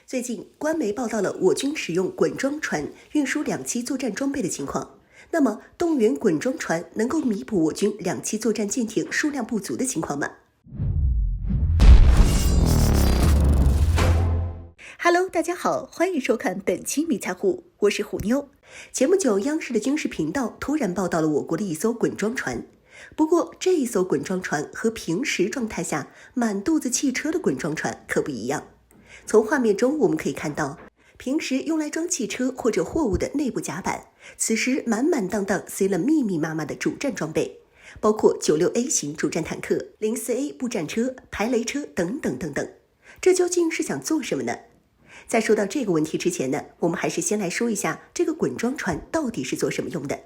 最近，官媒报道了我军使用滚装船运输两栖作战装备的情况。那么，动员滚装船能够弥补我军两栖作战舰艇数量不足的情况吗？Hello， 大家好，欢迎收看本期迷彩虎，我是虎妞。前不久，央视的军事频道突然报道了我国的一艘滚装船。不过，这一艘滚装船和平时状态下满肚子汽车的滚装船可不一样。从画面中我们可以看到，平时用来装汽车或者货物的内部甲板，此时满满当当塞了密密麻麻的主战装备，包括96A 型主战坦克、04A 步战车、排雷车等等等等。这究竟是想做什么呢？在说到这个问题之前呢，我们还是先来说一下这个滚装船到底是做什么用的。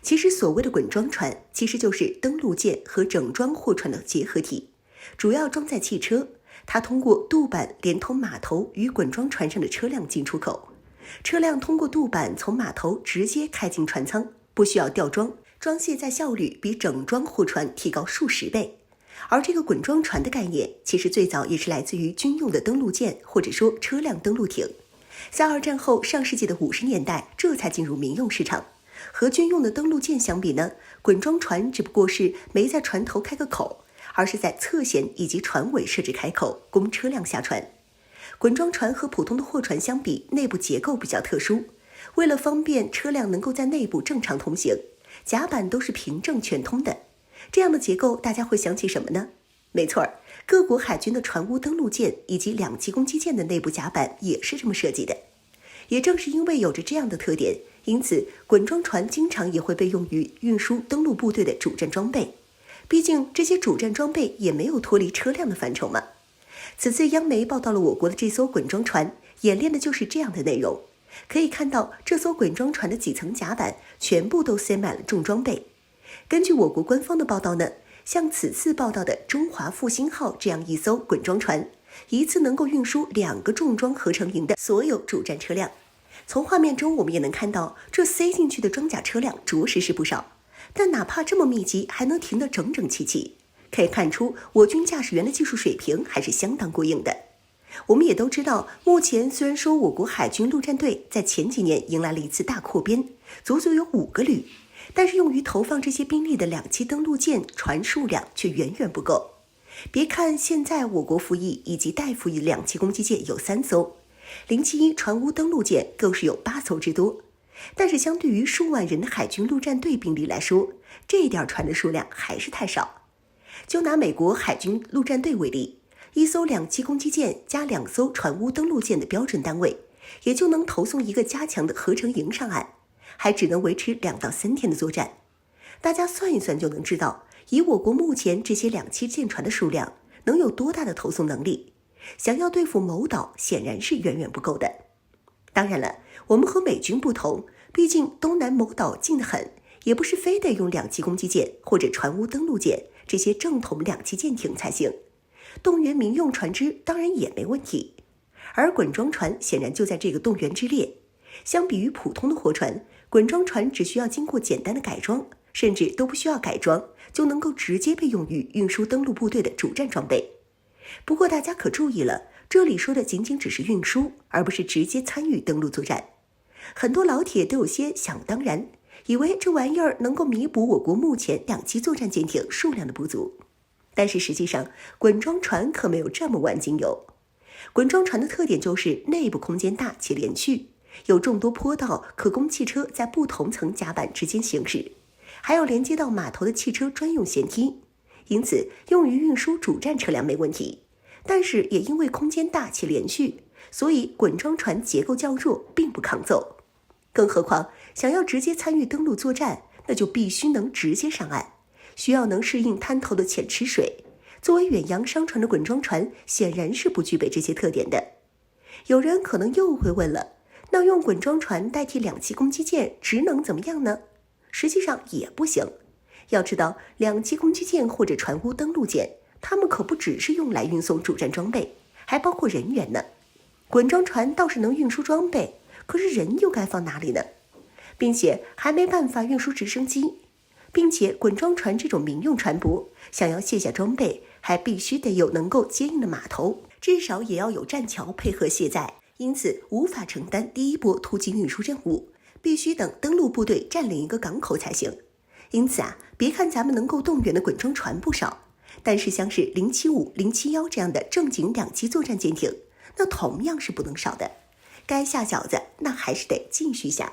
其实所谓的滚装船，其实就是登陆舰和整装货船的结合体，主要装载汽车。它通过渡板连通码头与滚装船上的车辆进出口，车辆通过渡板从码头直接开进船舱，不需要吊装，装卸载效率比整装货船提高数十倍。而这个滚装船的概念，其实最早也是来自于军用的登陆舰或者说车辆登陆艇，在二战后上世纪的50年代，这才进入民用市场。和军用的登陆舰相比呢，滚装船只不过是没在船头开个口，而是在侧舷以及船尾设置开口，供车辆下船。滚装船和普通的货船相比，内部结构比较特殊，为了方便车辆能够在内部正常通行，甲板都是平正全通的。这样的结构大家会想起什么呢？没错，各国海军的船坞登陆舰以及两栖攻击舰的内部甲板也是这么设计的。也正是因为有着这样的特点，因此滚装船经常也会被用于运输登陆部队的主战装备。毕竟这些主战装备也没有脱离车辆的范畴嘛。此次央媒报道了我国的这艘滚装船，演练的就是这样的内容。可以看到，这艘滚装船的几层甲板全部都塞满了重装备。根据我国官方的报道呢，像此次报道的中华复兴号这样一艘滚装船，一次能够运输2个重装合成营的所有主战车辆。从画面中我们也能看到，这塞进去的装甲车辆着实是不少，但哪怕这么密集，还能停得整整齐齐，可以看出我军驾驶员的技术水平还是相当过硬的。我们也都知道，目前虽然说我国海军陆战队在前几年迎来了一次大扩编，足足有5个旅，但是用于投放这些兵力的两栖登陆舰船数量却远远不够。别看现在我国服役以及待服役的两栖攻击舰有3艘，071船坞登陆舰更是有8艘之多，但是相对于数万人的海军陆战队兵力来说，这点船的数量还是太少。就拿美国海军陆战队为例，一艘两栖攻击舰加2艘船坞登陆舰的标准单位，也就能投送一个加强的合成营上岸，还只能维持2到3天的作战。大家算一算就能知道，以我国目前这些两栖舰船的数量，能有多大的投送能力？想要对付某岛，显然是远远不够的。当然了，我们和美军不同，毕竟东南某岛近得很，也不是非得用两栖攻击舰或者船坞登陆舰这些正统两栖舰艇才行。动员民用船只当然也没问题，而滚装船显然就在这个动员之列。相比于普通的货船，滚装船只需要经过简单的改装，甚至都不需要改装，就能够直接被用于运输登陆部队的主战装备。不过大家可注意了，这里说的仅仅只是运输，而不是直接参与登陆作战。很多老铁都有些想当然，以为这玩意儿能够弥补我国目前两栖作战舰艇数量的不足。但是实际上，滚装船可没有这么万金油。滚装船的特点就是内部空间大且连续，有众多坡道可供汽车在不同层甲板之间行驶，还有连接到码头的汽车专用舷梯，因此用于运输主战车辆没问题。但是也因为空间大且连续，所以滚装船结构较弱，并不抗揍。更何况想要直接参与登陆作战，那就必须能直接上岸，需要能适应滩头的浅池水。作为远洋商船的滚装船，显然是不具备这些特点的。有人可能又会问了，那用滚装船代替两栖攻击舰，职能怎么样呢？实际上也不行。要知道，两栖攻击舰或者船坞登陆舰，它们可不只是用来运送主战装备，还包括人员呢。滚装船倒是能运输装备，可是人又该放哪里呢？并且还没办法运输直升机。并且滚装船这种民用船舶，想要卸下装备，还必须得有能够接应的码头，至少也要有栈桥配合卸载，因此无法承担第一波突击运输任务，必须等登陆部队占领一个港口才行。因此别看咱们能够动员的滚装船不少，但是像是075、071这样的正经2栖作战舰艇，那同样是不能少的。该下饺子那还是得继续下。